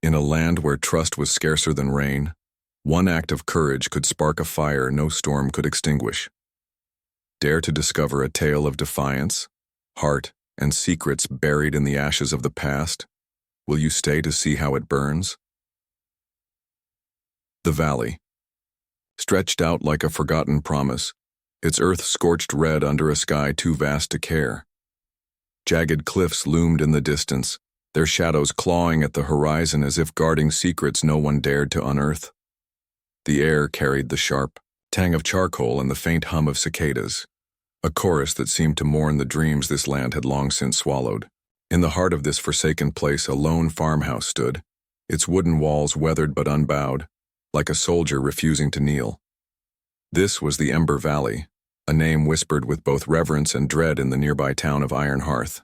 In a land where trust was scarcer than rain, one act of courage could spark a fire no storm could extinguish. Dare to discover a tale of defiance, heart, and secrets buried in the ashes of the past? Will you stay to see how it burns? The valley. Stretched out like a forgotten promise, its earth scorched red under a sky too vast to care. Jagged cliffs loomed in the distance, their shadows clawing at the horizon as if guarding secrets no one dared to unearth. The air carried the sharp tang of charcoal and the faint hum of cicadas, a chorus that seemed to mourn the dreams this land had long since swallowed. In the heart of this forsaken place a lone farmhouse stood, its wooden walls weathered but unbowed, like a soldier refusing to kneel. This was the Ember Valley, a name whispered with both reverence and dread in the nearby town of Iron Hearth.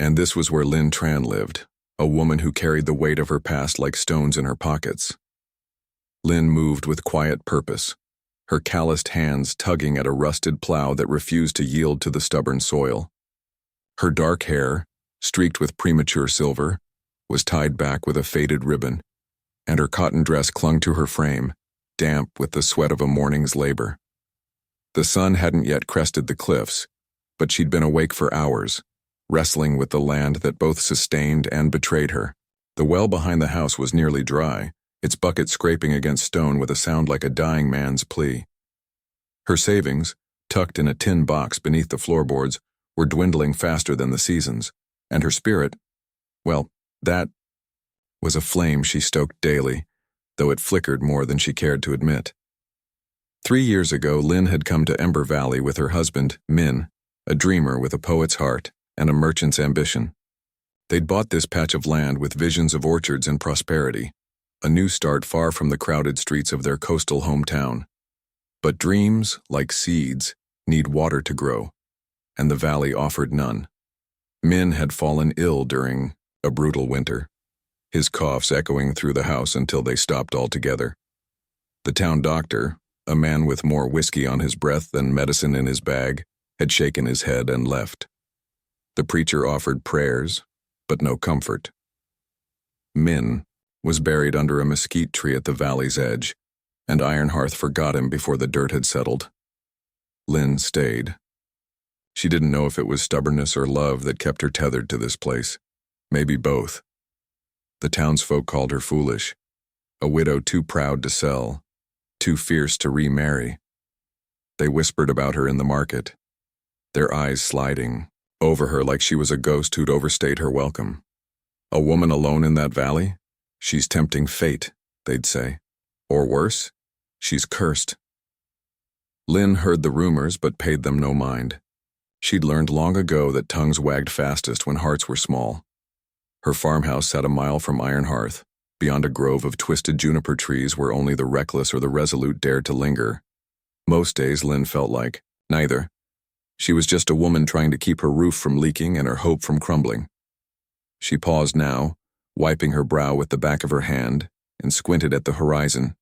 And this was where Linh Tran lived, a woman who carried the weight of her past like stones in her pockets. Linh moved with quiet purpose, her calloused hands tugging at a rusted plow that refused to yield to the stubborn soil. Her dark hair, streaked with premature silver, was tied back with a faded ribbon, and her cotton dress clung to her frame, damp with the sweat of a morning's labor. The sun hadn't yet crested the cliffs, but she'd been awake for hours, wrestling with the land that both sustained and betrayed her. The well behind the house was nearly dry, its bucket scraping against stone with a sound like a dying man's plea. Her savings, tucked in a tin box beneath the floorboards, were dwindling faster than the seasons, and her spirit, well, that was a flame she stoked daily, though it flickered more than she cared to admit. 3 years ago, Linh had come to Ember Valley with her husband, Min, a dreamer with a poet's heart and a merchant's ambition. They'd bought this patch of land with visions of orchards and prosperity, a new start far from the crowded streets of their coastal hometown. But dreams, like seeds, need water to grow, and the valley offered none. Min had fallen ill during a brutal winter, his coughs echoing through the house until they stopped altogether. The town doctor, a man with more whiskey on his breath than medicine in his bag, had shaken his head and left. The preacher offered prayers, but no comfort. Min was buried under a mesquite tree at the valley's edge, and Iron Hearth forgot him before the dirt had settled. Linh stayed. She didn't know if it was stubbornness or love that kept her tethered to this place. Maybe both. The townsfolk called her foolish, a widow too proud to sell, too fierce to remarry. They whispered about her in the market, their eyes sliding over her like she was a ghost who'd overstayed her welcome. A woman alone in that valley? She's tempting fate, they'd say. Or worse, she's cursed. Linh heard the rumors but paid them no mind. She'd learned long ago that tongues wagged fastest when hearts were small. Her farmhouse sat a mile from Iron Hearth, beyond a grove of twisted juniper trees where only the reckless or the resolute dared to linger. Most days Linh felt like neither. She was just a woman trying to keep her roof from leaking and her hope from crumbling. She paused now, wiping her brow with the back of her hand, and squinted at the horizon.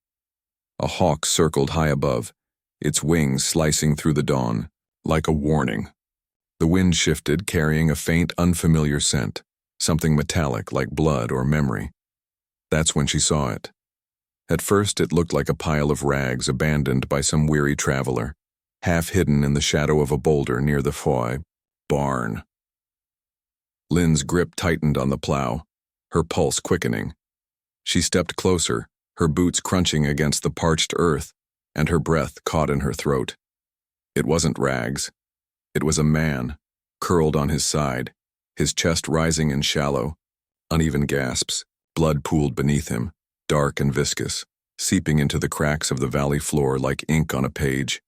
A hawk circled high above, its wings slicing through the dawn, like a warning. The wind shifted, carrying a faint, unfamiliar scent, something metallic like blood or memory. That's when she saw it. At first it looked like a pile of rags abandoned by some weary traveler, half hidden in the shadow of a boulder near the Foy barn. Lin's grip tightened on the plow, her pulse quickening. She stepped closer, her boots crunching against the parched earth, and her breath caught in her throat. It wasn't rags. It was a man, curled on his side, his chest rising in shallow, uneven gasps, blood pooled beneath him, dark and viscous, seeping into the cracks of the valley floor like ink on a page.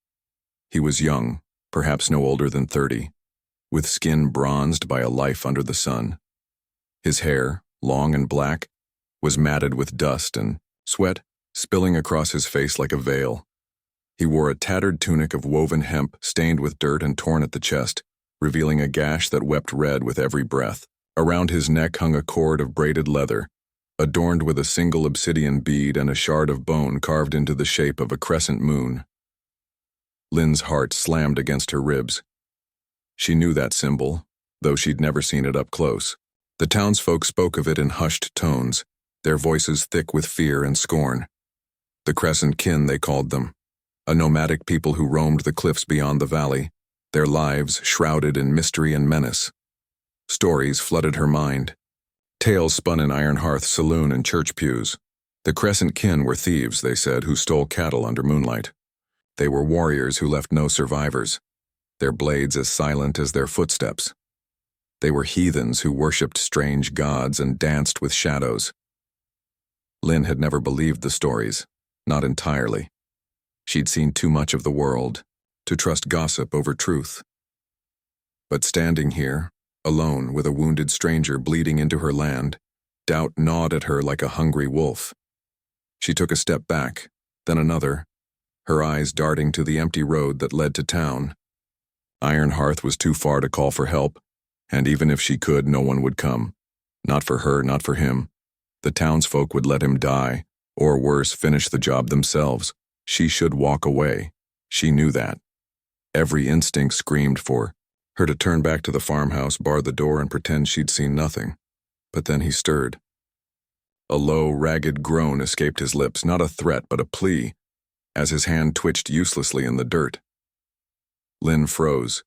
He was young, perhaps no older than 30, with skin bronzed by a life under the sun. His hair, long and black, was matted with dust and sweat spilling across his face like a veil. He wore a tattered tunic of woven hemp stained with dirt and torn at the chest, revealing a gash that wept red with every breath. Around his neck hung a cord of braided leather, adorned with a single obsidian bead and a shard of bone carved into the shape of a crescent moon. Lin's heart slammed against her ribs. She knew that symbol, though she'd never seen it up close. The townsfolk spoke of it in hushed tones, their voices thick with fear and scorn. The Crescent Kin, they called them, a nomadic people who roamed the cliffs beyond the valley, their lives shrouded in mystery and menace. Stories flooded her mind. Tales spun in Ironhearth's saloon and church pews. The Crescent Kin were thieves, they said, who stole cattle under moonlight. They were warriors who left no survivors, their blades as silent as their footsteps. They were heathens who worshipped strange gods and danced with shadows. Lynn had never believed the stories, not entirely. She'd seen too much of the world to trust gossip over truth. But standing here, alone with a wounded stranger bleeding into her land, doubt gnawed at her like a hungry wolf. She took a step back, then another, her eyes darting to the empty road that led to town. Ironhearth was too far to call for help, and even if she could, no one would come. Not for her, not for him. The townsfolk would let him die, or worse, finish the job themselves. She should walk away. She knew that. Every instinct screamed for her to turn back to the farmhouse, bar the door, and pretend she'd seen nothing. But then he stirred. A low, ragged groan escaped his lips, not a threat but a plea, as his hand twitched uselessly in the dirt. Lynn froze.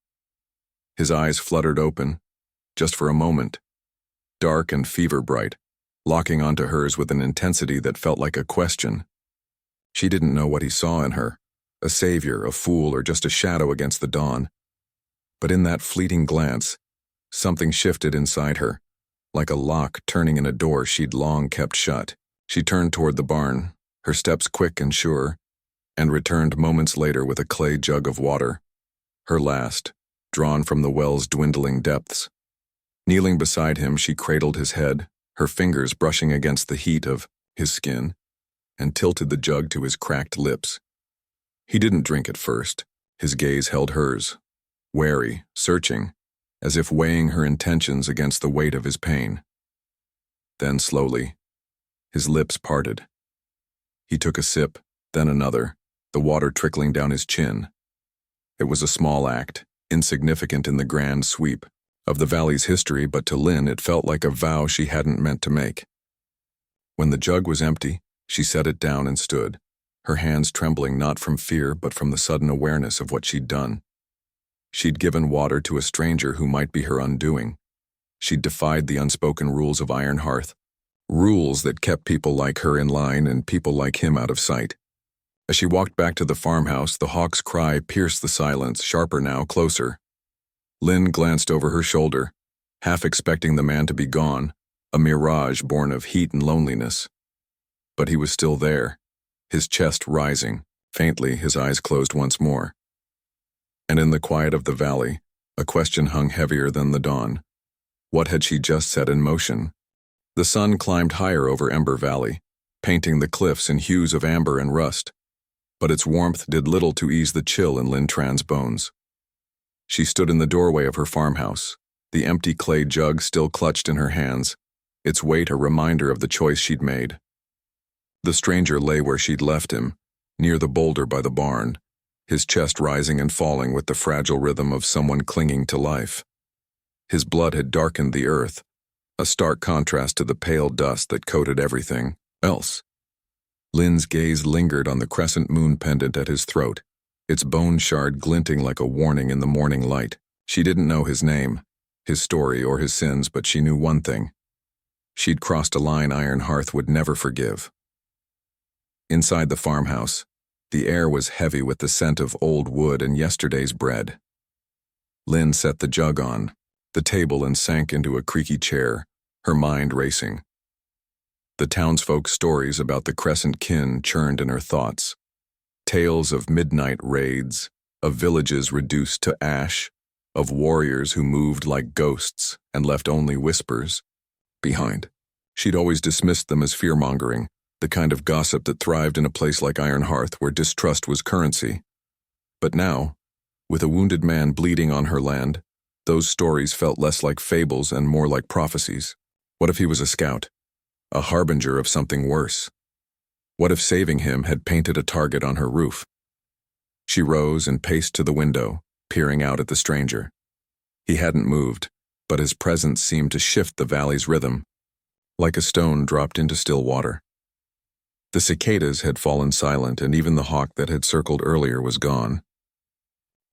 His eyes fluttered open, just for a moment, dark and fever-bright, locking onto hers with an intensity that felt like a question. She didn't know what he saw in her, a savior, a fool, or just a shadow against the dawn. But in that fleeting glance, something shifted inside her, like a lock turning in a door she'd long kept shut. She turned toward the barn, her steps quick and sure, and returned moments later with a clay jug of water, her last, drawn from the well's dwindling depths. Kneeling beside him, she cradled his head, her fingers brushing against the heat of his skin, and tilted the jug to his cracked lips. He didn't drink at first. His gaze held hers, wary, searching, as if weighing her intentions against the weight of his pain. Then slowly, his lips parted. He took a sip, then another, the water trickling down his chin. It was a small act, insignificant in the grand sweep of the valley's history, but to Lynn it felt like a vow she hadn't meant to make. When the jug was empty, she set it down and stood, her hands trembling not from fear but from the sudden awareness of what she'd done. She'd given water to a stranger who might be her undoing. She'd defied the unspoken rules of Ironhearth, rules that kept people like her in line and people like him out of sight. As she walked back to the farmhouse, the hawk's cry pierced the silence, sharper now, closer. Lynn glanced over her shoulder, half expecting the man to be gone, a mirage born of heat and loneliness. But he was still there, his chest rising, faintly, his eyes closed once more. And in the quiet of the valley, a question hung heavier than the dawn. What had she just set in motion? The sun climbed higher over Ember Valley, painting the cliffs in hues of amber and rust, but its warmth did little to ease the chill in Linh Tran's bones. She stood in the doorway of her farmhouse, the empty clay jug still clutched in her hands, its weight a reminder of the choice she'd made. The stranger lay where she'd left him, near the boulder by the barn, his chest rising and falling with the fragile rhythm of someone clinging to life. His blood had darkened the earth, a stark contrast to the pale dust that coated everything else. Lynn's gaze lingered on the crescent moon pendant at his throat, its bone shard glinting like a warning in the morning light. She didn't know his name, his story, or his sins, but she knew one thing. She'd crossed a line Ironhearth would never forgive. Inside the farmhouse, the air was heavy with the scent of old wood and yesterday's bread. Lynn set the jug on the table and sank into a creaky chair, her mind racing. The townsfolk's stories about the Crescent Kin churned in her thoughts. Tales of midnight raids, of villages reduced to ash, of warriors who moved like ghosts and left only whispers behind. She'd always dismissed them as fear-mongering, the kind of gossip that thrived in a place like Ironhearth where distrust was currency. But now, with a wounded man bleeding on her land, those stories felt less like fables and more like prophecies. What if he was a scout, a harbinger of something worse? What if saving him had painted a target on her roof? She rose and paced to the window, peering out at the stranger. He hadn't moved, but his presence seemed to shift the valley's rhythm. like a stone dropped into still water. The cicadas had fallen silent, and even the hawk that had circled earlier was gone.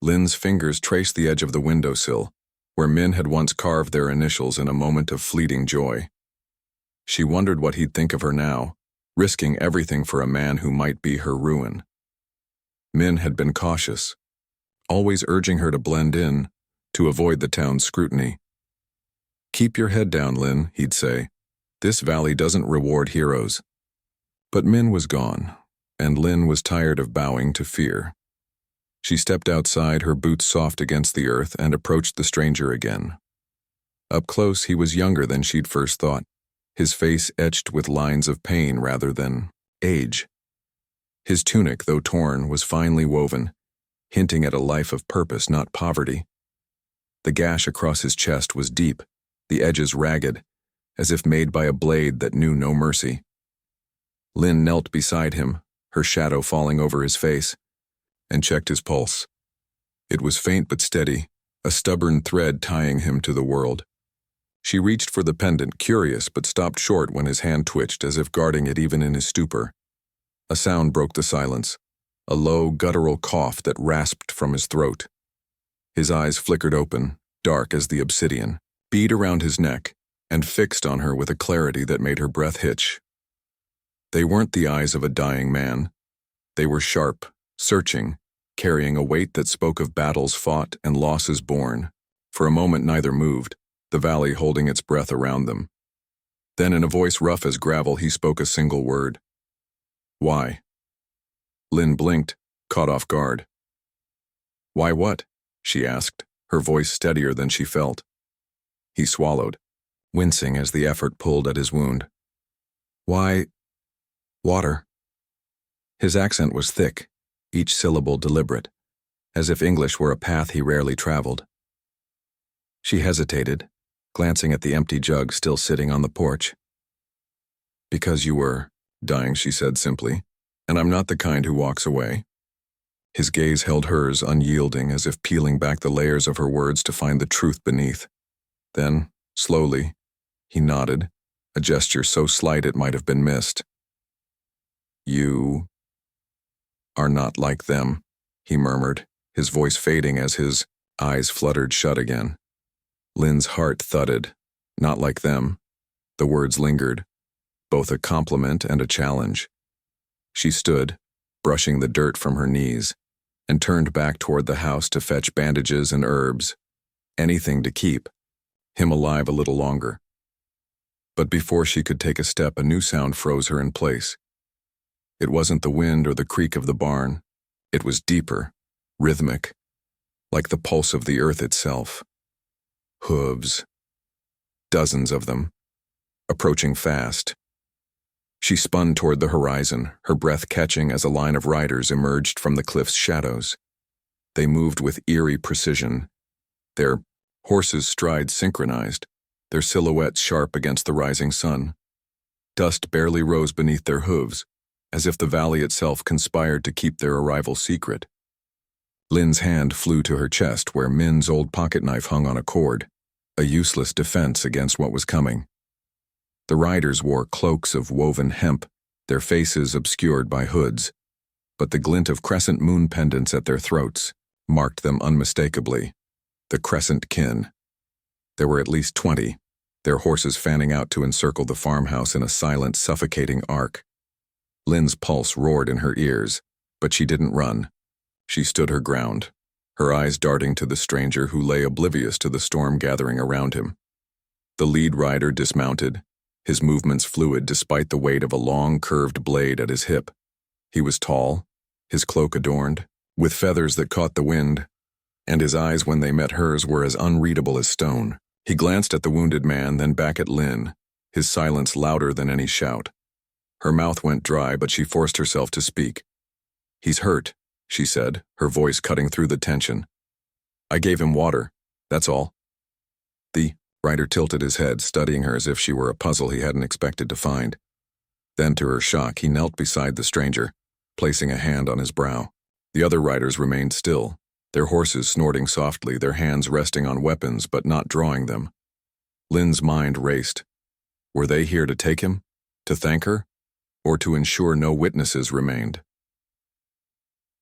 Lin's fingers traced the edge of the windowsill, where men had once carved their initials in a moment of fleeting joy. She wondered what he'd think of her now, risking everything for a man who might be her ruin. Men had been cautious, always urging her to blend in, to avoid the town's scrutiny. "Keep your head down, Lin," he'd say. "This valley doesn't reward heroes." But Min was gone, and Lin was tired of bowing to fear. She stepped outside, her boots soft against the earth, and approached the stranger again. Up close, he was younger than she'd first thought, his face etched with lines of pain rather than age. His tunic, though torn, was finely woven, hinting at a life of purpose, not poverty. The gash across his chest was deep, the edges ragged, as if made by a blade that knew no mercy. Lin knelt beside him, her shadow falling over his face, and checked his pulse. It was faint but steady, a stubborn thread tying him to the world. She reached for the pendant, curious, but stopped short when his hand twitched, as if guarding it even in his stupor. A sound broke the silence, a low, guttural cough that rasped from his throat. His eyes flickered open, dark as the obsidian, bead around his neck, and fixed on her with a clarity that made her breath hitch. They weren't the eyes of a dying man. They were sharp, searching, carrying a weight that spoke of battles fought and losses borne. For a moment neither moved, the valley holding its breath around them. Then in a voice rough as gravel he spoke a single word. "Why?" Lin blinked, caught off guard. "Why what?" she asked, her voice steadier than she felt. He swallowed, wincing as the effort pulled at his wound. "Why, water." His accent was thick, each syllable deliberate, as if English were a path he rarely traveled. She hesitated, glancing at the empty jug still sitting on the porch. "Because you were dying," she said simply, "and I'm not the kind who walks away." His gaze held hers, unyielding, as if peeling back the layers of her words to find the truth beneath. Then, slowly, he nodded, a gesture so slight it might have been missed. "You are not like them," he murmured, his voice fading as his eyes fluttered shut again. Lin's heart thudded. Not like them. The words lingered, both a compliment and a challenge. She stood, brushing the dirt from her knees, and turned back toward the house to fetch bandages and herbs, anything to keep him alive a little longer. But before she could take a step, a new sound froze her in place. It wasn't the wind or the creak of the barn. It was deeper, rhythmic, like the pulse of the earth itself. Hooves. Dozens of them, approaching fast. She spun toward the horizon, her breath catching as a line of riders emerged from the cliff's shadows. They moved with eerie precision, their horses' strides synchronized, their silhouettes sharp against the rising sun. Dust barely rose beneath their hooves, as if the valley itself conspired to keep their arrival secret. Lin's hand flew to her chest, where Min's old pocketknife hung on a cord, a useless defense against what was coming. The riders wore cloaks of woven hemp, their faces obscured by hoods, but the glint of crescent moon pendants at their throats marked them unmistakably. The Crescent Kin. There were at least 20, their horses fanning out to encircle the farmhouse in a silent, suffocating arc. Lin's pulse roared in her ears, but she didn't run. She stood her ground, her eyes darting to the stranger who lay oblivious to the storm gathering around him. The lead rider dismounted, his movements fluid despite the weight of a long, curved blade at his hip. He was tall, his cloak adorned, with feathers that caught the wind, and his eyes, when they met hers, were as unreadable as stone. He glanced at the wounded man, then back at Lin, his silence louder than any shout. Her mouth went dry, but she forced herself to speak. "He's hurt," she said, her voice cutting through the tension. "I gave him water, that's all." The rider tilted his head, studying her as if she were a puzzle he hadn't expected to find. Then, to her shock, he knelt beside the stranger, placing a hand on his brow. The other riders remained still, their horses snorting softly, their hands resting on weapons but not drawing them. Lin's mind raced. Were they here to take him? To thank her? Or to ensure no witnesses remained?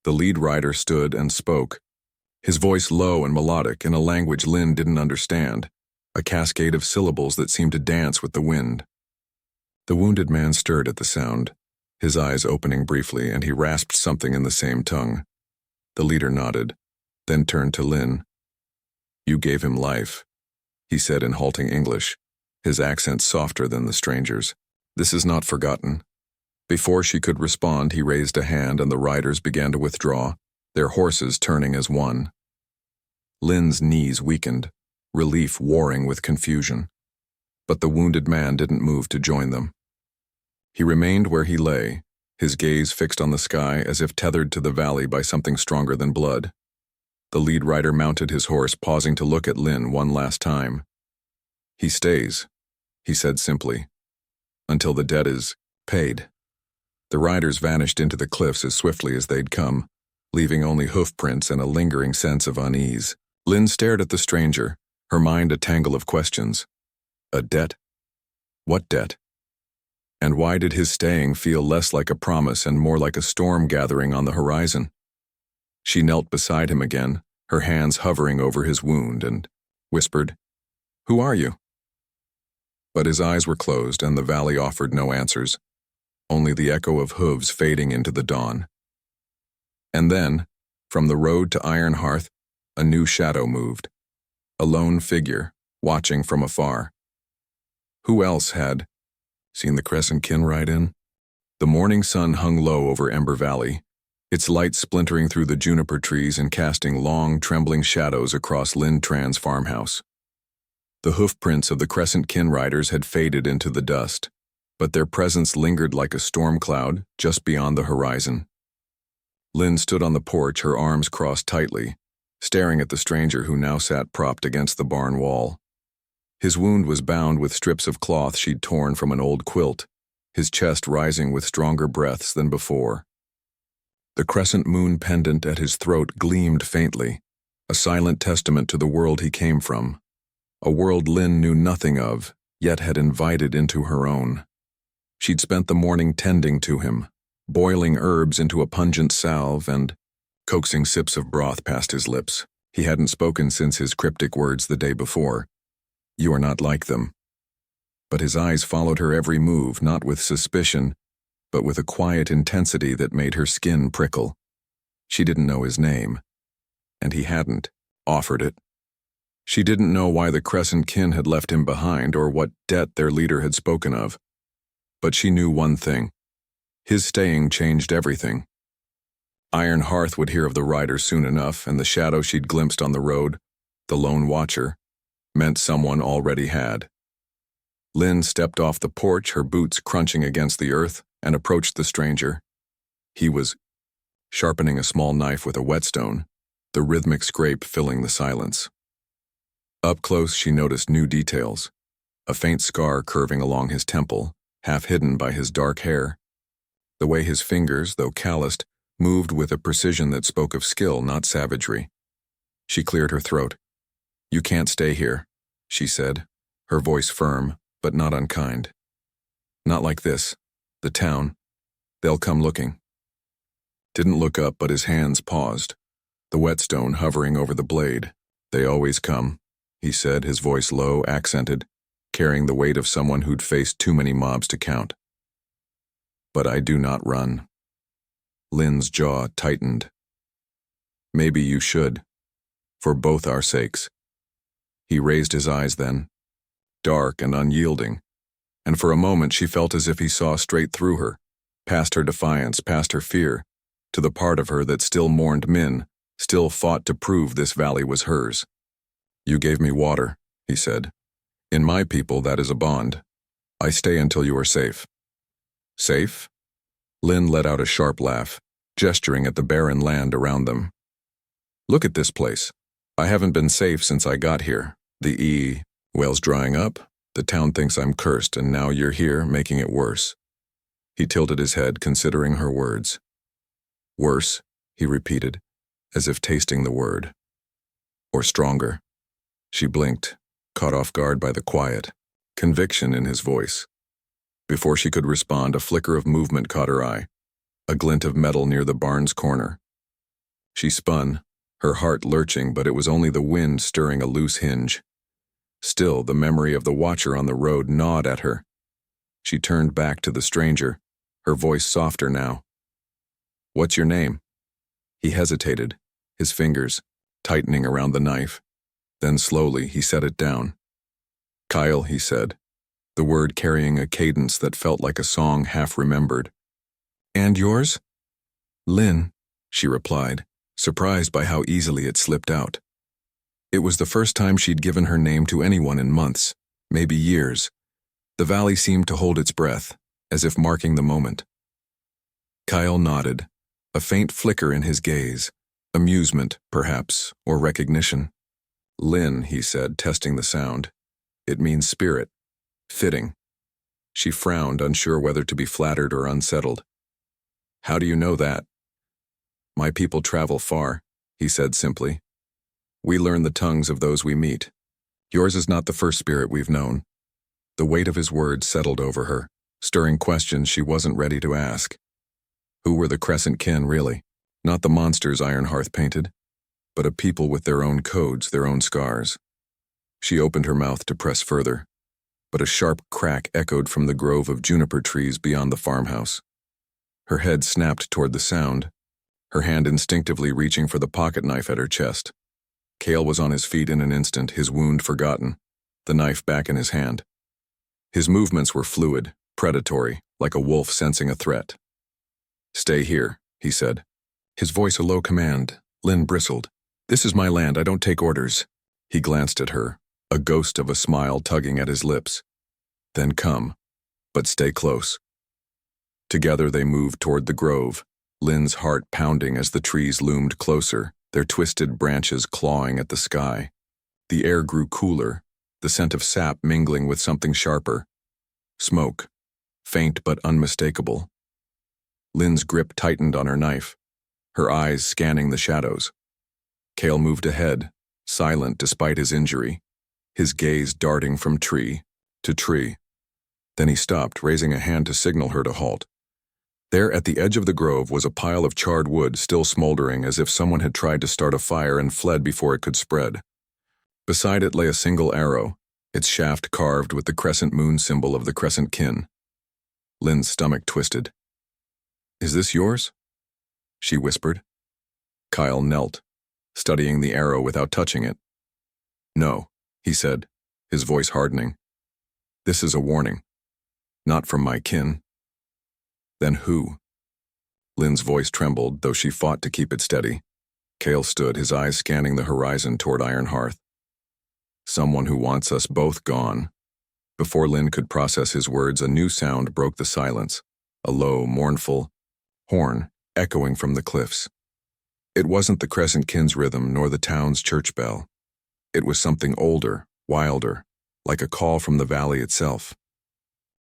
The lead rider stood and spoke, his voice low and melodic in a language Lynn didn't understand, a cascade of syllables that seemed to dance with the wind. The wounded man stirred at the sound, his eyes opening briefly, and he rasped something in the same tongue. The leader nodded, then turned to Lynn. "You gave him life," he said in halting English, his accent softer than the stranger's. "This is not forgotten." Before she could respond, he raised a hand and the riders began to withdraw, their horses turning as one. Lynn's knees weakened, relief warring with confusion. But the wounded man didn't move to join them. He remained where he lay, his gaze fixed on the sky as if tethered to the valley by something stronger than blood. The lead rider mounted his horse, pausing to look at Lynn one last time. "He stays," he said simply, "until the debt is paid." The riders vanished into the cliffs as swiftly as they'd come, leaving only hoofprints and a lingering sense of unease. Lynn stared at the stranger, her mind a tangle of questions. A debt? What debt? And why did his staying feel less like a promise and more like a storm gathering on the horizon? She knelt beside him again, her hands hovering over his wound, and whispered, "Who are you?" But his eyes were closed and the valley offered no answers, only the echo of hooves fading into the dawn. And then, from the road to Iron Hearth, a new shadow moved, a lone figure, watching from afar. Who else had seen the Crescent Kin ride in? The morning sun hung low over Ember Valley, its light splintering through the juniper trees and casting long, trembling shadows across Linh Tran's farmhouse. The hoofprints of the Crescent Kin riders had faded into the dust, but their presence lingered like a storm cloud just beyond the horizon. Lynn stood on the porch, her arms crossed tightly, staring at the stranger who now sat propped against the barn wall. His wound was bound with strips of cloth she'd torn from an old quilt, his chest rising with stronger breaths than before. The crescent moon pendant at his throat gleamed faintly, a silent testament to the world he came from, a world Lynn knew nothing of, yet had invited into her own. She'd spent the morning tending to him, boiling herbs into a pungent salve and coaxing sips of broth past his lips. He hadn't spoken since his cryptic words the day before. "You are not like them." But his eyes followed her every move, not with suspicion, but with a quiet intensity that made her skin prickle. She didn't know his name, and he hadn't offered it. She didn't know why the Crescent Kin had left him behind or what debt their leader had spoken of. But she knew one thing. His staying changed everything. Iron Hearth would hear of the rider soon enough, and the shadow she'd glimpsed on the road, the lone watcher, meant someone already had. Lynn stepped off the porch, her boots crunching against the earth, and approached the stranger. He was sharpening a small knife with a whetstone, the rhythmic scrape filling the silence. Up close, she noticed new details. A faint scar curving along his temple, half hidden by his dark hair. The way his fingers, though calloused, moved with a precision that spoke of skill, not savagery. She cleared her throat. "You can't stay here," she said, her voice firm, but not unkind. "Not like this. The town. They'll come looking." Didn't look up, but his hands paused, the whetstone hovering over the blade. "They always come," he said, his voice low, accented, carrying the weight of someone who'd faced too many mobs to count. "But I do not run." Lynn's jaw tightened. "Maybe you should, for both our sakes." He raised his eyes then, dark and unyielding, and for a moment she felt as if he saw straight through her, past her defiance, past her fear, to the part of her that still mourned Min, still fought to prove this valley was hers. "You gave me water," he said. "In my people, that is a bond. I stay until you are safe." "Safe?" Lynn let out a sharp laugh, gesturing at the barren land around them. "Look at this place. I haven't been safe since I got here. The well's drying up, the town thinks I'm cursed, and now you're here, making it worse." He tilted his head, considering her words. "Worse," he repeated, as if tasting the word. "Or stronger." She blinked, caught off guard by the quiet. conviction in his voice. Before she could respond, a flicker of movement caught her eye, a glint of metal near the barn's corner. She spun, her heart lurching, but it was only the wind stirring a loose hinge. Still, the memory of the watcher on the road gnawed at her. She turned back to the stranger, her voice softer now. "What's your name?" He hesitated, his fingers tightening around the knife. Then slowly he set it down. "Kael," he said, the word carrying a cadence that felt like a song half remembered. "And yours?" "Lin," she replied, surprised by how easily it slipped out. It was the first time she'd given her name to anyone in months, maybe years. The valley seemed to hold its breath, as if marking the moment. Kael nodded, a faint flicker in his gaze, amusement, perhaps, or recognition. "Lin," he said, testing the sound. "It means spirit. Fitting." She frowned, unsure whether to be flattered or unsettled. "How do you know that?" "My people travel far," he said simply. "We learn the tongues of those we meet. Yours is not the first spirit we've known." The weight of his words settled over her, stirring questions she wasn't ready to ask. Who were the Crescent Kin, really? Not the monsters Ironhearth painted, but a people with their own codes, their own scars. She opened her mouth to press further, but a sharp crack echoed from the grove of juniper trees beyond the farmhouse. Her head snapped toward the sound, her hand instinctively reaching for the pocket knife at her chest. Kael was on his feet in an instant, his wound forgotten, the knife back in his hand. His movements were fluid, predatory, like a wolf sensing a threat. "Stay here," he said, his voice a low command. Lin bristled. "This is my land, I don't take orders." He glanced at her, a ghost of a smile tugging at his lips. "Then come, but stay close." Together they moved toward the grove, Lin's heart pounding as the trees loomed closer, their twisted branches clawing at the sky. The air grew cooler, the scent of sap mingling with something sharper. Smoke, faint but unmistakable. Lin's grip tightened on her knife, her eyes scanning the shadows. Kael moved ahead, silent despite his injury, his gaze darting from tree to tree. Then he stopped, raising a hand to signal her to halt. There at the edge of the grove was a pile of charred wood still smoldering, as if someone had tried to start a fire and fled before it could spread. Beside it lay a single arrow, its shaft carved with the crescent moon symbol of the Crescent Kin. Lin's stomach twisted. "Is this yours?" she whispered. Kael knelt, studying the arrow without touching it. "No," he said, his voice hardening. "This is a warning. Not from my kin." "Then who?" Lin's voice trembled, though she fought to keep it steady. Kael stood, his eyes scanning the horizon toward Ironhearth. "Someone who wants us both gone." Before Lin could process his words, a new sound broke the silence, a low, mournful horn echoing from the cliffs. It wasn't the Crescent Kin's rhythm nor the town's church bell. It was something older, wilder, like a call from the valley itself.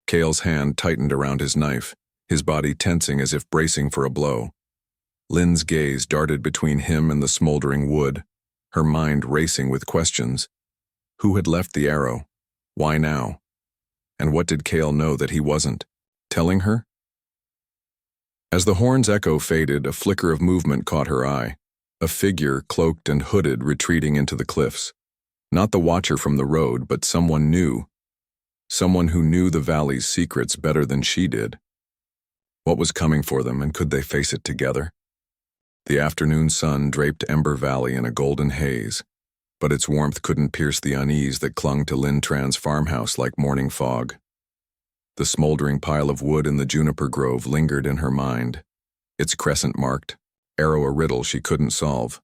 Kael's hand tightened around his knife, his body tensing as if bracing for a blow. Lin's gaze darted between him and the smoldering wood, her mind racing with questions. Who had left the arrow? Why now? And what did Kael know that he wasn't telling her? As the horn's echo faded, a flicker of movement caught her eye, a figure cloaked and hooded retreating into the cliffs. Not the watcher from the road, but someone new. Someone who knew the valley's secrets better than she did. What was coming for them, and could they face it together? The afternoon sun draped Ember Valley in a golden haze, but its warmth couldn't pierce the unease that clung to Linh Tran's farmhouse like morning fog. The smoldering pile of wood in the juniper grove lingered in her mind, its crescent marked, arrow a riddle she couldn't solve.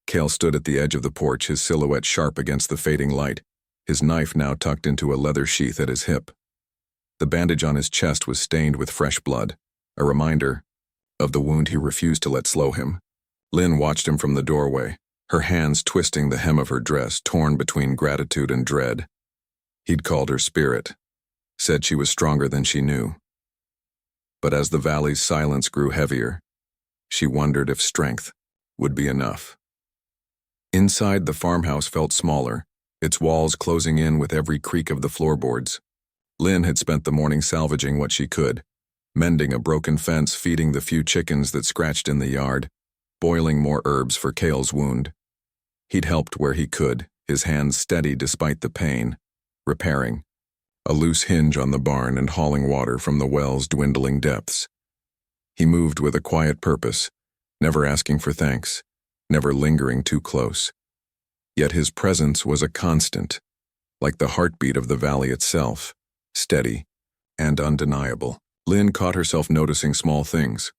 Kael stood at the edge of the porch, his silhouette sharp against the fading light, his knife now tucked into a leather sheath at his hip. The bandage on his chest was stained with fresh blood, a reminder of the wound he refused to let slow him. Lin watched him from the doorway, her hands twisting the hem of her dress, torn between gratitude and dread. He'd called her spirit, said she was stronger than she knew. But as the valley's silence grew heavier, she wondered if strength would be enough. Inside, the farmhouse felt smaller, its walls closing in with every creak of the floorboards. Lynn had spent the morning salvaging what she could, mending a broken fence, feeding the few chickens that scratched in the yard, boiling more herbs for Kael's wound. He'd helped where he could, his hands steady despite the pain, repairing, a loose hinge on the barn and hauling water from the well's dwindling depths. He moved with a quiet purpose, never asking for thanks, never lingering too close. Yet his presence was a constant, like the heartbeat of the valley itself, steady and undeniable. Lynn caught herself noticing small things.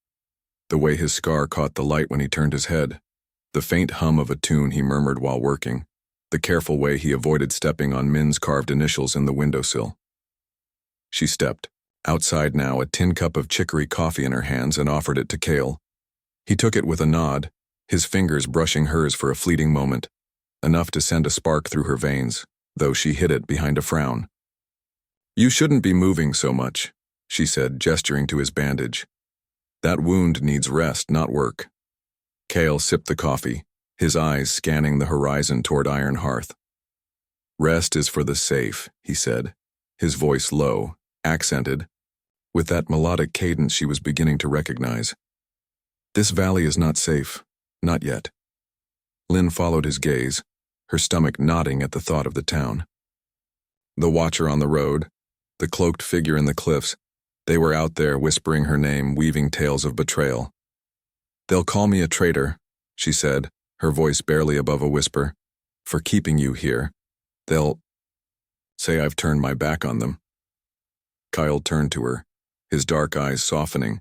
The way his scar caught the light when he turned his head, the faint hum of a tune he murmured while working, the careful way he avoided stepping on Min's carved initials in the windowsill. She stepped, outside now, a tin cup of chicory coffee in her hands, and offered it to Kael. He took it with a nod, his fingers brushing hers for a fleeting moment, enough to send a spark through her veins, though she hid it behind a frown. "You shouldn't be moving so much," she said, gesturing to his bandage. "That wound needs rest, not work." Kael sipped the coffee, his eyes scanning the horizon toward Iron Hearth. "Rest is for the safe," he said, his voice low, accented, with that melodic cadence she was beginning to recognize. "This valley is not safe, not yet." Lynn followed his gaze, her stomach knotting at the thought of the town. The watcher on the road, the cloaked figure in the cliffs, they were out there whispering her name, weaving tales of betrayal. "They'll call me a traitor," she said, her voice barely above a whisper, "for keeping you here. They'll say I've turned my back on them." Kael turned to her, his dark eyes softening,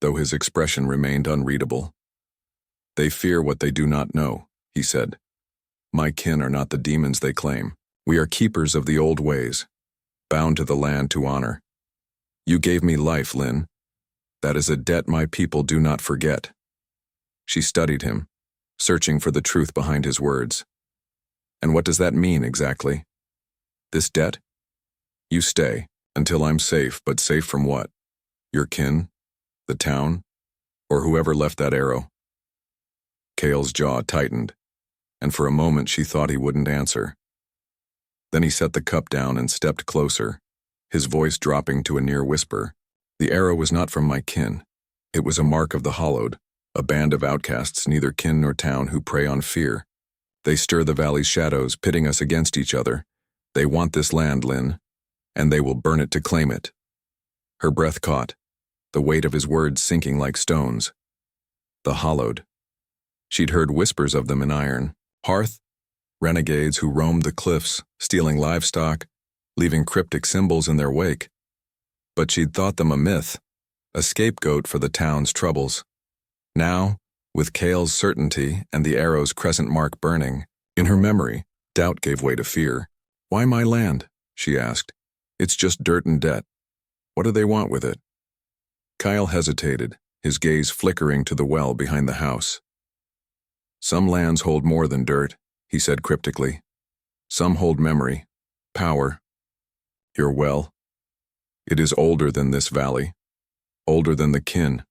though his expression remained unreadable. "They fear what they do not know," he said. "My kin are not the demons they claim. We are keepers of the old ways, bound to the land to honor. You gave me life, Lynn. That is a debt my people do not forget." She studied him, searching for the truth behind his words. "And what does that mean exactly? This debt? You stay, until I'm safe, but safe from what? Your kin? The town? Or whoever left that arrow?" Kael's jaw tightened, and for a moment she thought he wouldn't answer. Then he set the cup down and stepped closer, his voice dropping to a near whisper. "The arrow was not from my kin. It was a mark of the Hallowed, a band of outcasts, neither kin nor town, who prey on fear. They stir the valley's shadows, pitting us against each other. They want this land, Lynn, and they will burn it to claim it." Her breath caught, the weight of his words sinking like stones. The Hallowed. She'd heard whispers of them in Iron Hearth, renegades who roamed the cliffs, stealing livestock, leaving cryptic symbols in their wake. But she'd thought them a myth, a scapegoat for the town's troubles. Now, with Kael's certainty and the arrow's crescent mark burning, in her memory, doubt gave way to fear. "Why my land?" she asked. "It's just dirt and debt. What do they want with it?" Kael hesitated, his gaze flickering to the well behind the house. "Some lands hold more than dirt," he said cryptically. "Some hold memory, power. Your well, it is older than this valley, older than the kin.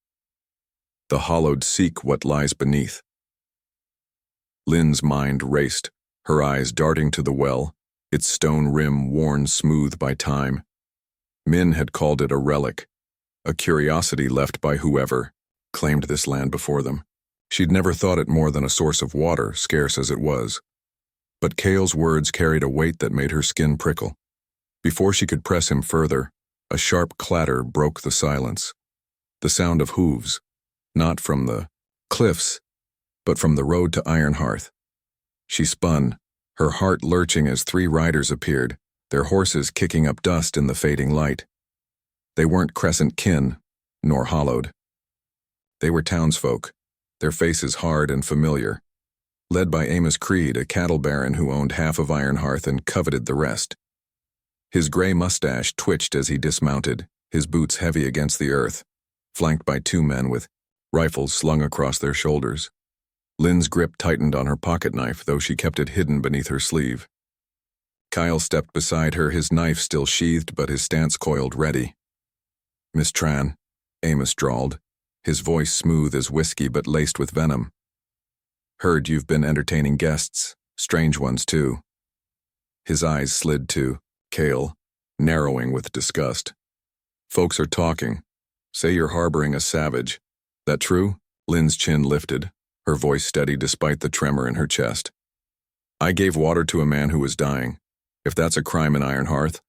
The Hallowed seek what lies beneath." Lynn's mind raced, her eyes darting to the well, its stone rim worn smooth by time. Min had called it a relic, a curiosity left by whoever claimed this land before them. She'd never thought it more than a source of water, scarce as it was. But Kael's words carried a weight that made her skin prickle. Before she could press him further, a sharp clatter broke the silence. The sound of hooves, not from the cliffs, but from the road to Iron Hearth. She spun, her heart lurching as 3 riders appeared, their horses kicking up dust in the fading light. They weren't Crescent Kin, nor Hallowed. They were townsfolk, their faces hard and familiar, led by Amos Creed, a cattle baron who owned half of Iron Hearth and coveted the rest. His gray mustache twitched as he dismounted, his boots heavy against the earth, flanked by 2 men with rifles slung across their shoulders. Lynn's grip tightened on her pocket knife, though she kept it hidden beneath her sleeve. Kael stepped beside her, his knife still sheathed but his stance coiled ready. "Miss Tran," Amos drawled, his voice smooth as whiskey but laced with venom. "Heard you've been entertaining guests, strange ones too." His eyes slid to Kael, narrowing with disgust. Folks are talking. Say you're harboring a savage. That true? Lin's chin lifted, her voice steady despite the tremor in her chest. I gave water to a man who was dying. If that's a crime in Ironhearth,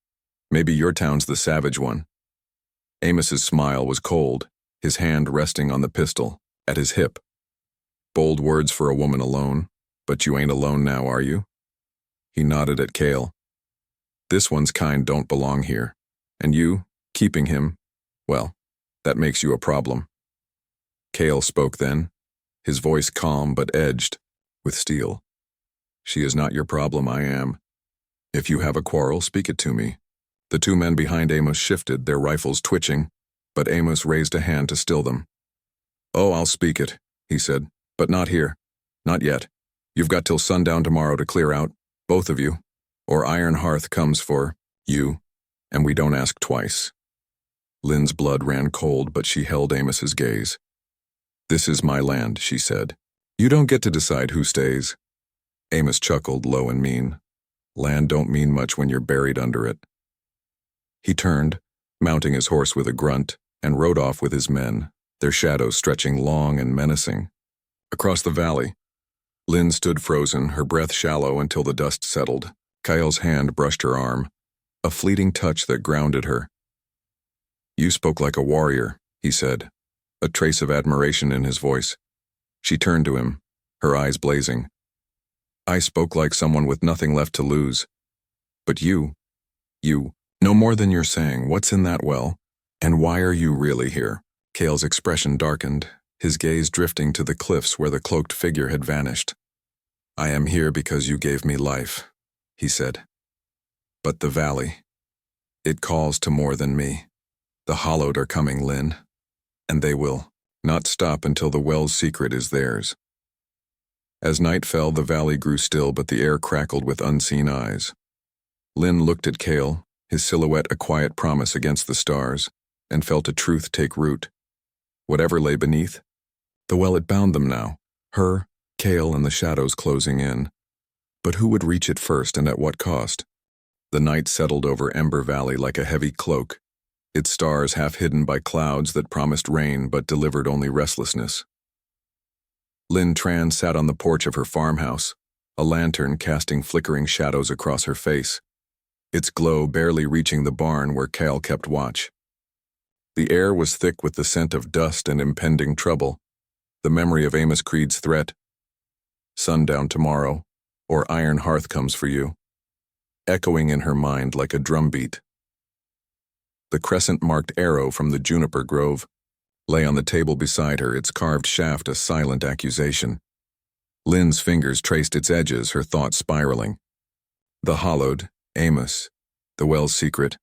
maybe your town's the savage one. Amos's smile was cold, his hand resting on the pistol, at his hip. Bold words for a woman alone, but you ain't alone now, are you? He nodded at Kael. This one's kind don't belong here, and you, keeping him, well, that makes you a problem. Kael spoke then, his voice calm but edged, with steel. She is not your problem, I am. If you have a quarrel, speak it to me. The two men behind Amos shifted, their rifles twitching, but Amos raised a hand to still them. Oh, I'll speak it, he said, but not here. Not yet. You've got till sundown tomorrow to clear out, both of you, or Ironhearth comes for you, and we don't ask twice. Lin's blood ran cold, but she held Amos's gaze. This is my land, she said. You don't get to decide who stays. Amos chuckled, low and mean. Land don't mean much when you're buried under it. He turned, mounting his horse with a grunt, and rode off with his men, their shadows stretching long and menacing. Across the valley, Lin stood frozen, her breath shallow until the dust settled. Kael's hand brushed her arm, a fleeting touch that grounded her. You spoke like a warrior, he said, a trace of admiration in his voice. She turned to him, her eyes blazing. I spoke like someone with nothing left to lose. But you know more than you're saying. What's in that well? And why are you really here? Kael's expression darkened, his gaze drifting to the cliffs where the cloaked figure had vanished. I am here because you gave me life, he said. But the valley, it calls to more than me. The Hollowed are coming, Lin, and they will not stop until the well's secret is theirs. As night fell, the valley grew still, but the air crackled with unseen eyes. Lin looked at Kael, his silhouette a quiet promise against the stars, and felt a truth take root. Whatever lay beneath, the well it bound them now, her, Kael, and the shadows closing in. But who would reach it first, and at what cost? The night settled over Ember Valley like a heavy cloak, its stars half hidden by clouds that promised rain but delivered only restlessness. Linh Tran sat on the porch of her farmhouse, a lantern casting flickering shadows across her face, its glow barely reaching the barn where Kael kept watch. The air was thick with the scent of dust and impending trouble, the memory of Amos Creed's threat. Sundown tomorrow, or Ironhearth comes for you, echoing in her mind like a drumbeat. The crescent-marked arrow from the juniper grove lay on the table beside her, its carved shaft a silent accusation. Lin's fingers traced its edges, her thoughts spiraling. The Hollowed, Amos, the well's secret.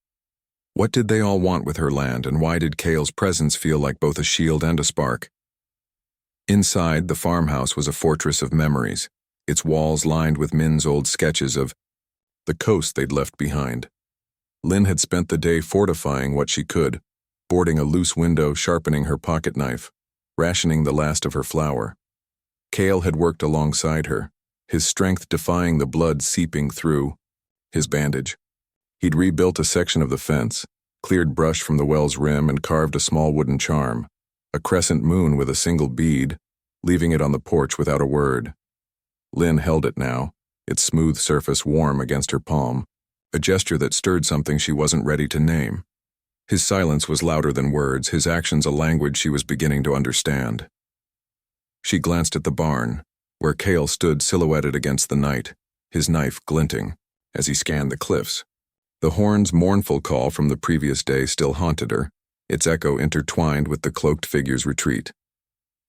What did they all want with her land, and why did Kael's presence feel like both a shield and a spark? Inside, the farmhouse was a fortress of memories, its walls lined with Min's old sketches of the coast they'd left behind. Lin had spent the day fortifying what she could, boarding a loose window, sharpening her pocket knife, rationing the last of her flour. Kael had worked alongside her, his strength defying the blood seeping through his bandage. He'd rebuilt a section of the fence, cleared brush from the well's rim, and carved a small wooden charm, a crescent moon with a single bead, leaving it on the porch without a word. Lin held it now, its smooth surface warm against her palm, a gesture that stirred something she wasn't ready to name. His silence was louder than words, his actions a language she was beginning to understand. She glanced at the barn, where Kael stood silhouetted against the night, his knife glinting, as he scanned the cliffs. The horn's mournful call from the previous day still haunted her, its echo intertwined with the cloaked figure's retreat.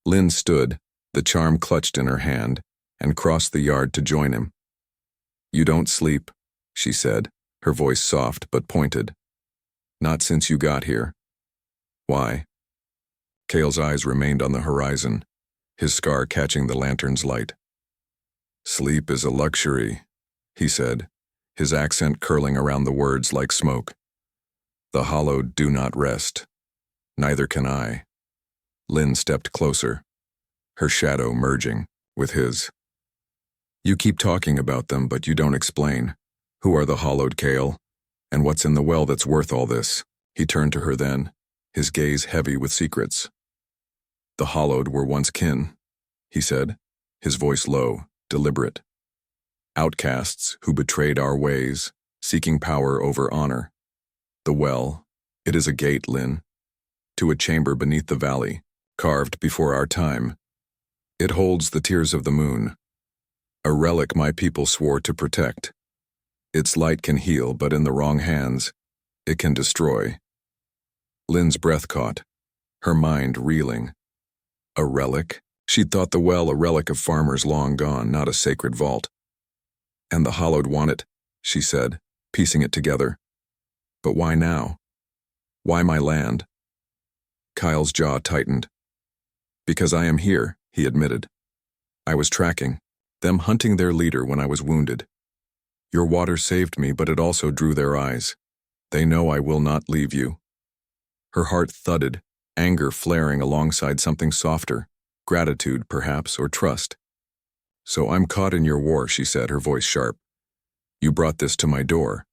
Lin stood, the charm clutched in her hand, and crossed the yard to join him. You don't sleep, she said, her voice soft but pointed. Not since you got here. Why? Kael's eyes remained on the horizon, his scar catching the lantern's light. Sleep is a luxury, he said, his accent curling around the words like smoke. The Hollowed do not rest. Neither can I. Lin stepped closer, her shadow merging with his. You keep talking about them, but you don't explain. Who are the hollowed, Kael? And what's in the well that's worth all this? He turned to her then, his gaze heavy with secrets. The hollowed were once kin, he said, his voice low, deliberate. Outcasts who betrayed our ways, seeking power over honor. The well, it is a gate, Lin, to a chamber beneath the valley, carved before our time. It holds the tears of the moon, a relic my people swore to protect. Its light can heal, but in the wrong hands, it can destroy. Lin's breath caught, her mind reeling. A relic? She'd thought the well a relic of farmers long gone, not a sacred vault. And the hollowed want it, she said, piecing it together. But why now? Why my land? Kael's jaw tightened. Because I am here, he admitted. I was tracking, them hunting their leader when I was wounded. Your water saved me, but it also drew their eyes. They know I will not leave you. Her heart thudded, anger flaring alongside something softer, gratitude perhaps, or trust. So I'm caught in your war, she said, her voice sharp. You brought this to my door.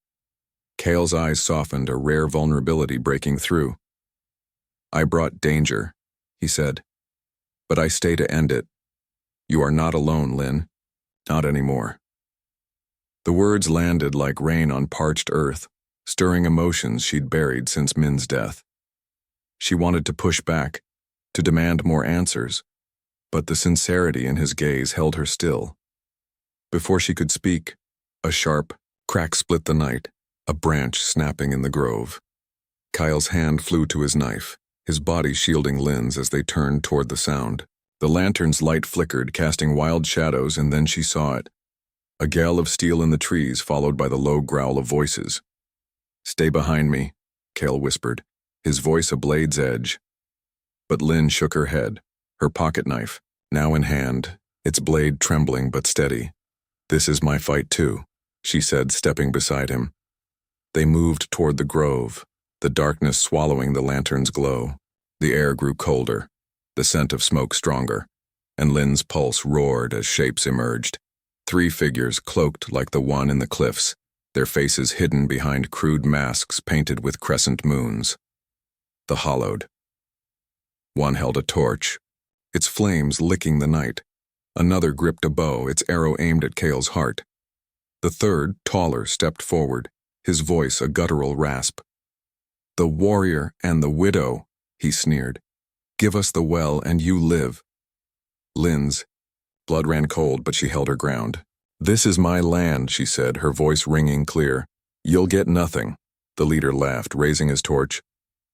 Kael's eyes softened, a rare vulnerability breaking through. I brought danger, he said. But I stay to end it. You are not alone, Lin. Not anymore. The words landed like rain on parched earth, stirring emotions she'd buried since Min's death. She wanted to push back, to demand more answers, but the sincerity in his gaze held her still. Before she could speak, a sharp crack split the night, a branch snapping in the grove. Kael's hand flew to his knife, his body shielding Lin's as they turned toward the sound. The lantern's light flickered, casting wild shadows, and then she saw it. A gale of steel in the trees, followed by the low growl of voices. Stay behind me, Kael whispered, his voice a blade's edge. But Lin shook her head, her pocket knife, now in hand, its blade trembling but steady. This is my fight too, she said, stepping beside him. They moved toward the grove, the darkness swallowing the lantern's glow. The air grew colder, the scent of smoke stronger, and Lin's pulse roared as shapes emerged. 3 figures cloaked like the one in the cliffs, their faces hidden behind crude masks painted with crescent moons. The hollowed. One held a torch, its flames licking the night. Another gripped a bow, its arrow aimed at Kael's heart. The third, taller, stepped forward, his voice a guttural rasp. The warrior and the widow, he sneered. Give us the well and you live. Lin's blood ran cold, but she held her ground. This is my land, she said, her voice ringing clear. You'll get nothing. The leader laughed, raising his torch.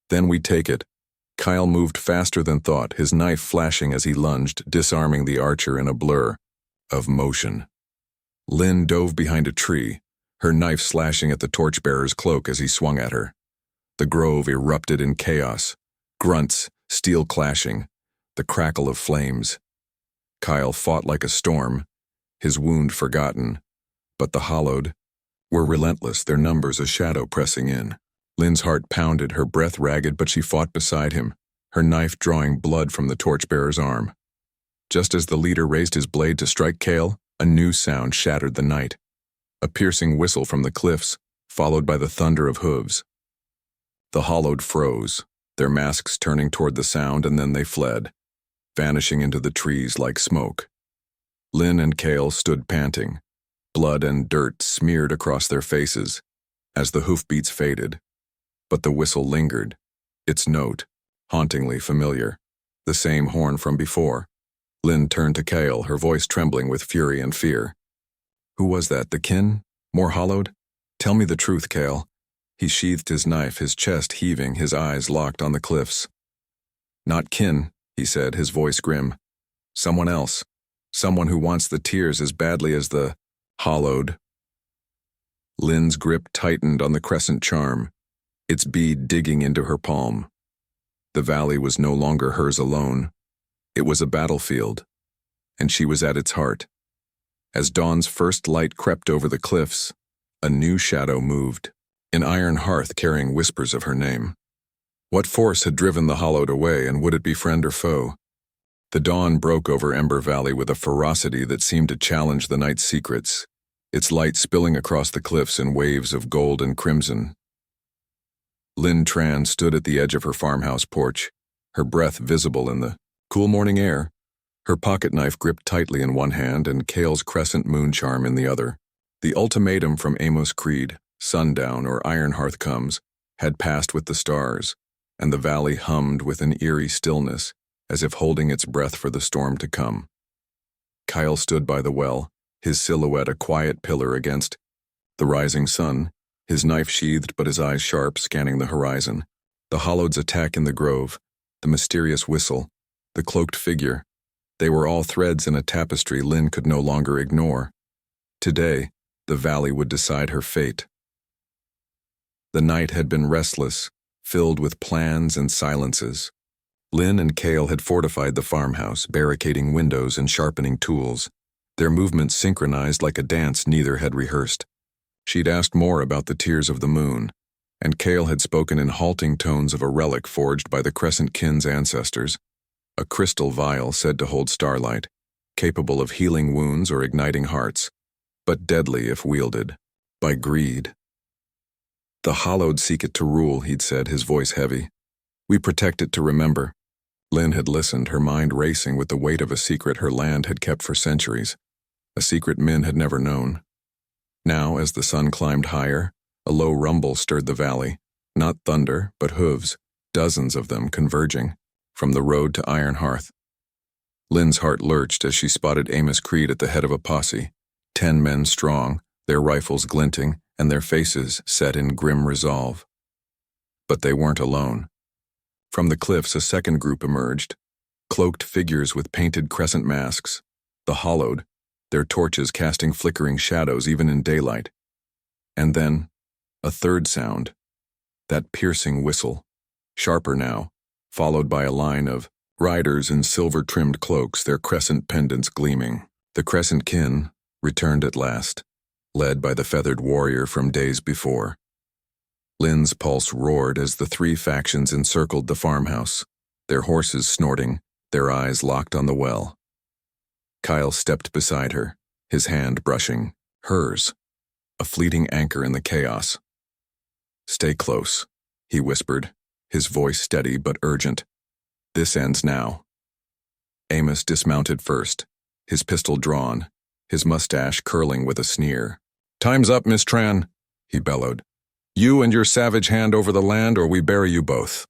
Then we take it. Kael moved faster than thought, his knife flashing as he lunged, disarming the archer in a blur of motion. Lin dove behind a tree, her knife slashing at the torchbearer's cloak as he swung at her. The grove erupted in chaos, grunts, steel clashing, the crackle of flames. Kael fought like a storm, his wound forgotten, but the hollowed were relentless, their numbers a shadow pressing in. Lin's heart pounded, her breath ragged, but she fought beside him, her knife drawing blood from the torchbearer's arm. Just as the leader raised his blade to strike Kael, a new sound shattered the night. A piercing whistle from the cliffs, followed by the thunder of hooves. The hollowed froze, their masks turning toward the sound, and then they fled, vanishing into the trees like smoke. Lin and Kael stood panting, blood and dirt smeared across their faces as the hoofbeats faded. But the whistle lingered, its note, hauntingly familiar, the same horn from before. Lin turned to Kael, her voice trembling with fury and fear. Who was that, the kin? More hollowed? Tell me the truth, Kael. He sheathed his knife, his chest heaving, his eyes locked on the cliffs. Not kin, he said, his voice grim. Someone else. Someone who wants the tears as badly as the hollowed. Lin's grip tightened on the crescent charm, its bead digging into her palm. The valley was no longer hers alone. It was a battlefield, and she was at its heart. As dawn's first light crept over the cliffs, a new shadow moved, an iron hearth carrying whispers of her name. What force had driven the hollowed away, and would it be friend or foe? The dawn broke over Ember Valley with a ferocity that seemed to challenge the night's secrets. its light spilling across the cliffs in waves of gold and crimson. Linh Tran stood at the edge of her farmhouse porch, her breath visible in the cool morning air, her pocket knife gripped tightly in one hand and Kael's crescent moon charm in the other. The ultimatum from Amos Creed, sundown or iron hearth comes, had passed with the stars, and the valley hummed with an eerie stillness, as if holding its breath for the storm to come. Kael stood by the well, his silhouette a quiet pillar against the rising sun, his knife sheathed but his eyes sharp, scanning the horizon. The hollowed's attack in the grove, the mysterious whistle, the cloaked figure, they were all threads in a tapestry Linh could no longer ignore. Today, the valley would decide her fate. The night had been restless, filled with plans and silences. Linh and Kael had fortified the farmhouse, barricading windows and sharpening tools, their movements synchronized like a dance neither had rehearsed. She'd asked more about the tears of the moon, and Kael had spoken in halting tones of a relic forged by the Crescent Kin's ancestors, a crystal vial said to hold starlight, capable of healing wounds or igniting hearts, but deadly if wielded by greed. The hallowed seek it to rule, he'd said, his voice heavy. We protect it to remember. Linh had listened, her mind racing with the weight of a secret her land had kept for centuries, a secret men had never known. Now, as the sun climbed higher, a low rumble stirred the valley, not thunder, but hooves, dozens of them converging, from the road to Iron Hearth. Lynn's heart lurched as she spotted Amos Creed at the head of a posse, 10 men strong, their rifles glinting, and their faces set in grim resolve. But they weren't alone. From the cliffs a second group emerged, cloaked figures with painted crescent masks, the hollowed, their torches casting flickering shadows even in daylight. And then, a third sound, that piercing whistle, sharper now, followed by a line of riders in silver-trimmed cloaks, their crescent pendants gleaming. The Crescent Kin returned at last, led by the feathered warrior from days before. Lynn's pulse roared as the 3 factions encircled the farmhouse, their horses snorting, their eyes locked on the well. Kael stepped beside her, his hand brushing hers, a fleeting anchor in the chaos. Stay close, he whispered, his voice steady but urgent. This ends now. Amos dismounted first, his pistol drawn, his mustache curling with a sneer. Time's up, Miss Tran, he bellowed. You and your savage hand over the land, or we bury you both.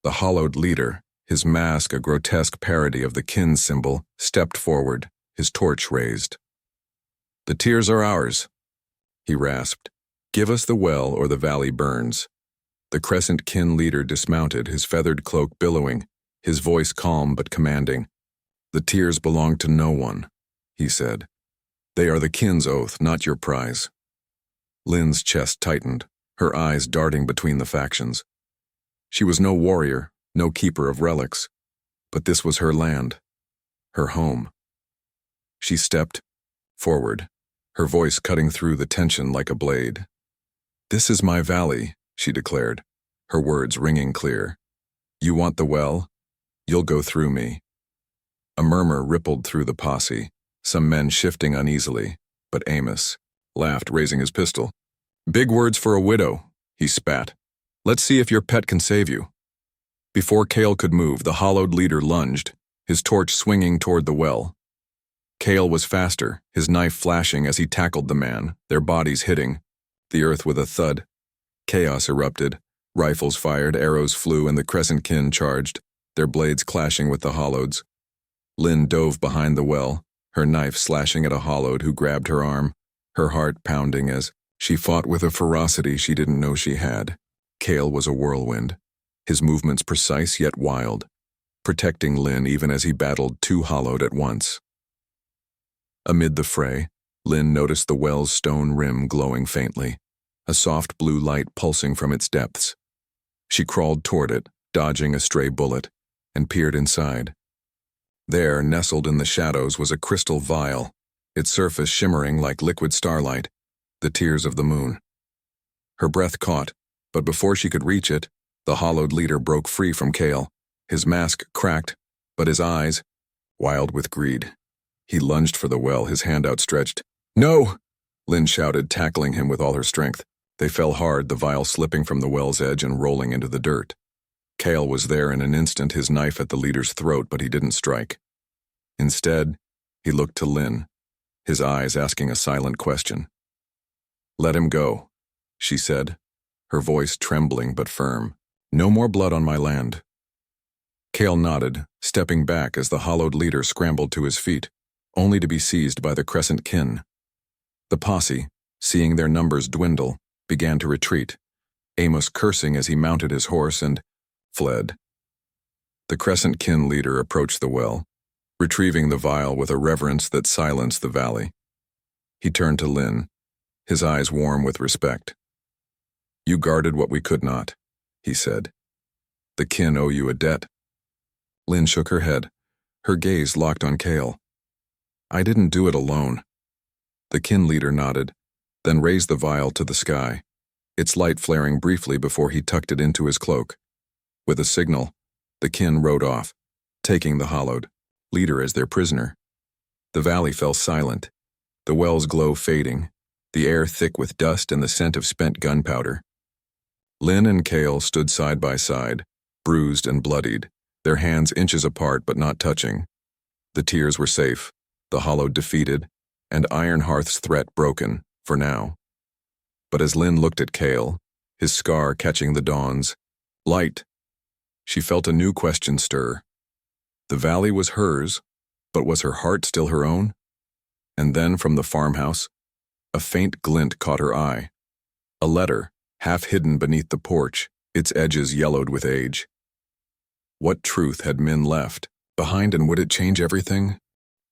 The hollowed leader, his mask a grotesque parody of the kin symbol, stepped forward, his torch raised. The tears are ours, he rasped. Give us the well or the valley burns. The Crescent Kin leader dismounted, his feathered cloak billowing, his voice calm but commanding. The tears belong to no one, he said. They are the kin's oath, not your prize. Lynn's chest tightened, her eyes darting between the factions. She was no warrior, no keeper of relics, but this was her land, her home. She stepped forward, her voice cutting through the tension like a blade. This is my valley, she declared, her words ringing clear. You want the well? You'll go through me. A murmur rippled through the posse, some men shifting uneasily, but Amos laughed, raising his pistol. Big words for a widow, he spat. Let's see if your pet can save you. Before Kael could move, the hollowed leader lunged, his torch swinging toward the well. Kael was faster, his knife flashing as he tackled the man, their bodies hitting the earth with a thud. Chaos erupted, rifles fired, arrows flew, and the Crescent Kin charged, their blades clashing with the holloweds. Linh dove behind the well, her knife slashing at a hollowed who grabbed her arm, her heart pounding as she fought with a ferocity she didn't know she had. Kael was a whirlwind, his movements precise yet wild, protecting Linh even as he battled 2 hollowed at once. Amid the fray, Linh noticed the well's stone rim glowing faintly, a soft blue light pulsing from its depths. She crawled toward it, dodging a stray bullet, and peered inside. There, nestled in the shadows, was a crystal vial, its surface shimmering like liquid starlight, the tears of the moon. Her breath caught, but before she could reach it, the hollowed leader broke free from Kael, his mask cracked, but his eyes wild with greed. He lunged for the well, his hand outstretched. No! Lynn shouted, tackling him with all her strength. They fell hard, the vial slipping from the well's edge and rolling into the dirt. Kael was there in an instant, his knife at the leader's throat, but he didn't strike. Instead, he looked to Lynn, his eyes asking a silent question. "Let him go," she said, her voice trembling but firm. "No more blood on my land." Kael nodded, stepping back as the hollowed leader scrambled to his feet, only to be seized by the Crescent Kin. The posse, seeing their numbers dwindle, began to retreat, Amos cursing as he mounted his horse and fled. The Crescent Kin leader approached the well, retrieving the vial with a reverence that silenced the valley. He turned to Lynn, his eyes warm with respect. "You guarded what we could not," he said. "The Kin owe you a debt." Lynn shook her head, her gaze locked on Kael. "I didn't do it alone." The Kin leader nodded, then raised the vial to the sky, its light flaring briefly before he tucked it into his cloak. With a signal, the Kin rode off, taking the hollowed leader as their prisoner. The valley fell silent, the well's glow fading, the air thick with dust and the scent of spent gunpowder. Lynn and Kael stood side by side, bruised and bloodied, their hands inches apart but not touching. The tears were safe, the hollowed defeated, and Ironhearth's threat broken, for now. But as Lynn looked at Kael, his scar catching the dawn's light, she felt a new question stir. The valley was hers, but was her heart still her own? And then from the farmhouse, a faint glint caught her eye. A letter, half hidden beneath the porch, its edges yellowed with age. What truth had Min left behind, and would it change everything?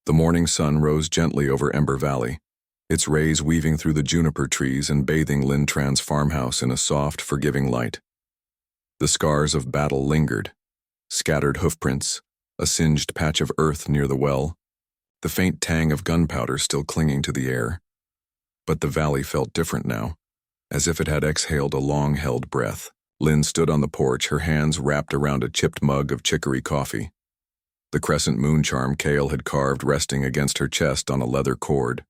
The morning sun rose gently over Ember Valley, its rays weaving through the juniper trees and bathing Linh Tran's farmhouse in a soft, forgiving light. The scars of battle lingered, scattered hoofprints, a singed patch of earth near the well, the faint tang of gunpowder still clinging to the air. But the valley felt different now, as if it had exhaled a long-held breath. Lynn stood on the porch, her hands wrapped around a chipped mug of chicory coffee. The crescent moon charm Kael had carved resting against her chest on a leather cord.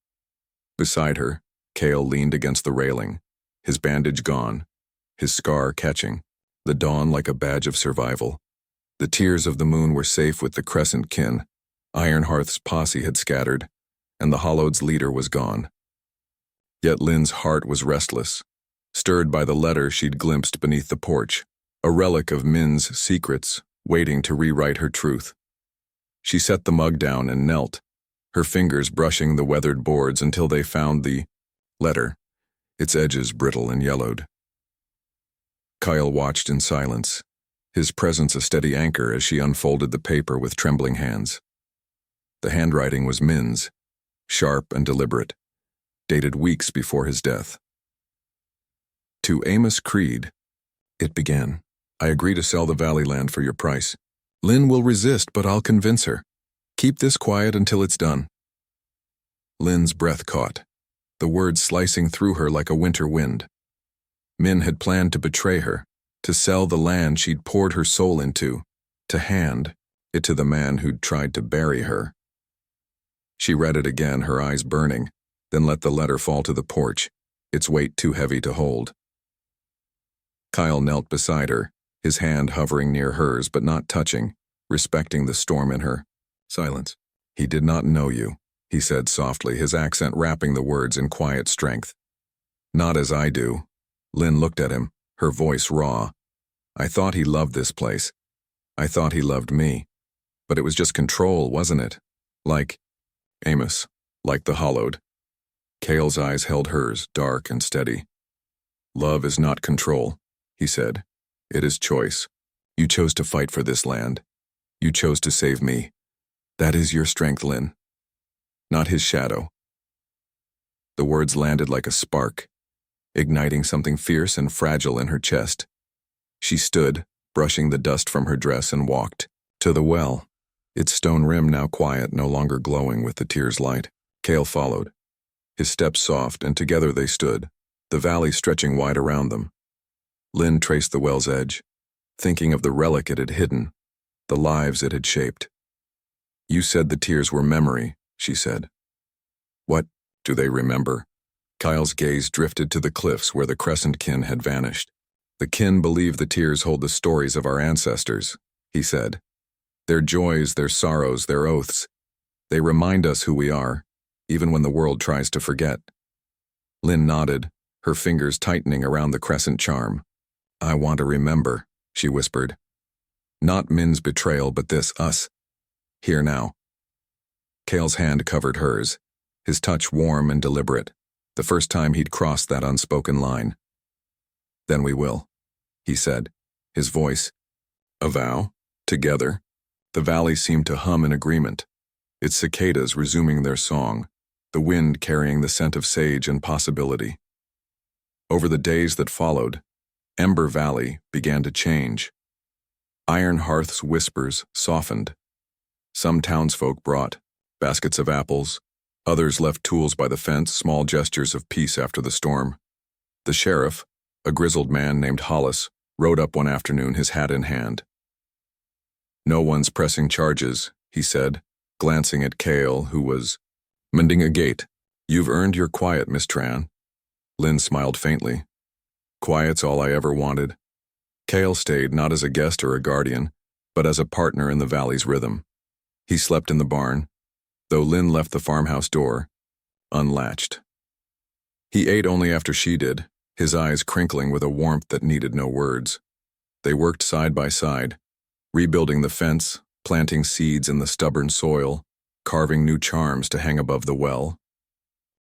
Beside her, Kael leaned against the railing, his bandage gone, his scar catching, the dawn like a badge of survival. The tears of the moon were safe with the Crescent Kin. Ironhearth's posse had scattered, and the Hollowed's leader was gone. Yet Lynn's heart was restless, stirred by the letter she'd glimpsed beneath the porch, a relic of Min's secrets, waiting to rewrite her truth. She set the mug down and knelt, her fingers brushing the weathered boards until they found the letter, its edges brittle and yellowed. Kael watched in silence, his presence a steady anchor as she unfolded the paper with trembling hands. The handwriting was Min's, sharp and deliberate, dated weeks before his death. To Amos Creed, it began. "I agree to sell the valley land for your price. Lynn will resist, but I'll convince her. Keep this quiet until it's done." Lynn's breath caught, the words slicing through her like a winter wind. Min had planned to betray her, to sell the land she'd poured her soul into, to hand it to the man who'd tried to bury her. She read it again, her eyes burning, then let the letter fall to the porch, its weight too heavy to hold. Kael knelt beside her, his hand hovering near hers but not touching, respecting the storm in her. Silence. "He did not know you," he said softly, his accent wrapping the words in quiet strength. "Not as I do." Lynn looked at him, her voice raw. "I thought he loved this place. I thought he loved me. But it was just control, wasn't it? Like Amos, like the Hollowed." Kael's eyes held hers, dark and steady. "Love is not control," he said. "It is choice. You chose to fight for this land. You chose to save me. That is your strength, Lynn. Not his shadow." The words landed like a spark, igniting something fierce and fragile in her chest. She stood, brushing the dust from her dress, and walked to the well, its stone rim now quiet, no longer glowing with the tear's light. Kael followed, his steps soft, and together they stood, the valley stretching wide around them. Lynn traced the well's edge, thinking of the relic it had hidden, the lives it had shaped. "You said the tears were memory," she said. "What do they remember?" Kael's gaze drifted to the cliffs where the Crescent Kin had vanished. The Kin believe the tears hold the stories of our ancestors, he said. Their joys, their sorrows, their oaths. They remind us who we are, even when the world tries to forget. Lynn nodded, her fingers tightening around the crescent charm. I want to remember, she whispered. Not Min's betrayal, but this, us. Here now. Kael's hand covered hers, his touch warm and deliberate, the first time he'd crossed that unspoken line. Then we will, he said, his voice. A vow? Together? The valley seemed to hum in agreement, its cicadas resuming their song, the wind carrying the scent of sage and possibility. Over the days that followed, Ember Valley began to change. Iron hearths' whispers softened. Some townsfolk brought baskets of apples, others left tools by the fence, small gestures of peace after the storm. The sheriff, a grizzled man named Hollis, rode up one afternoon, his hat in hand. No one's pressing charges, he said, glancing at Kael, who was mending a gate. You've earned your quiet, Miss Tran. Lynn smiled faintly. Quiet's all I ever wanted. Kael stayed not as a guest or a guardian, but as a partner in the valley's rhythm. He slept in the barn, though Lynn left the farmhouse door unlatched. He ate only after she did, his eyes crinkling with a warmth that needed no words. They worked side by side, rebuilding the fence, planting seeds in the stubborn soil, carving new charms to hang above the well.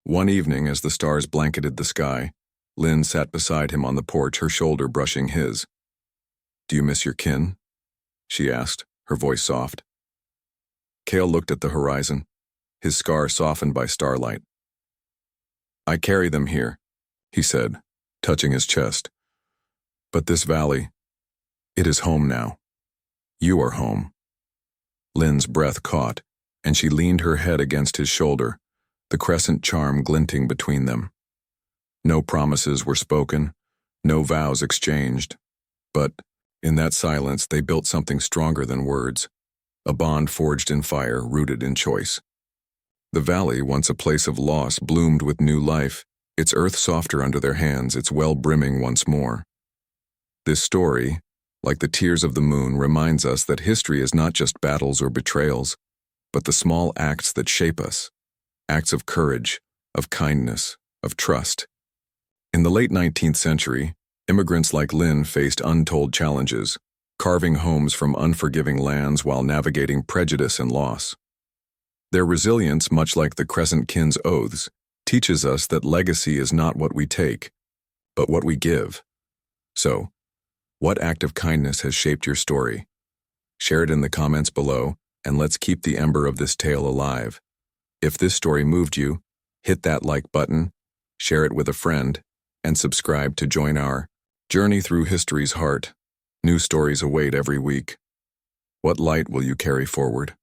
One evening, as the stars blanketed the sky, Lynn sat beside him on the porch, her shoulder brushing his. Do you miss your kin? She asked, her voice soft. Kael looked at the horizon, his scar softened by starlight. I carry them here, he said, touching his chest. But this valley, it is home now. You are home. Lynn's breath caught, and she leaned her head against his shoulder, the crescent charm glinting between them. No promises were spoken, no vows exchanged, but in that silence they built something stronger than words, a bond forged in fire, rooted in choice. The valley, once a place of loss, bloomed with new life, its earth softer under their hands, its well brimming once more. This story, like the tears of the moon, reminds us that history is not just battles or betrayals, but the small acts that shape us, acts of courage, of kindness, of trust. In the late 19th century, immigrants like Lynn faced untold challenges, carving homes from unforgiving lands while navigating prejudice and loss. Their resilience, much like the Crescent Kin's oaths, teaches us that legacy is not what we take, but what we give. So, what act of kindness has shaped your story? Share it in the comments below, and let's keep the ember of this tale alive. If this story moved you, hit that like button, share it with a friend, and subscribe to join our journey through history's heart. New stories await every week. What light will you carry forward?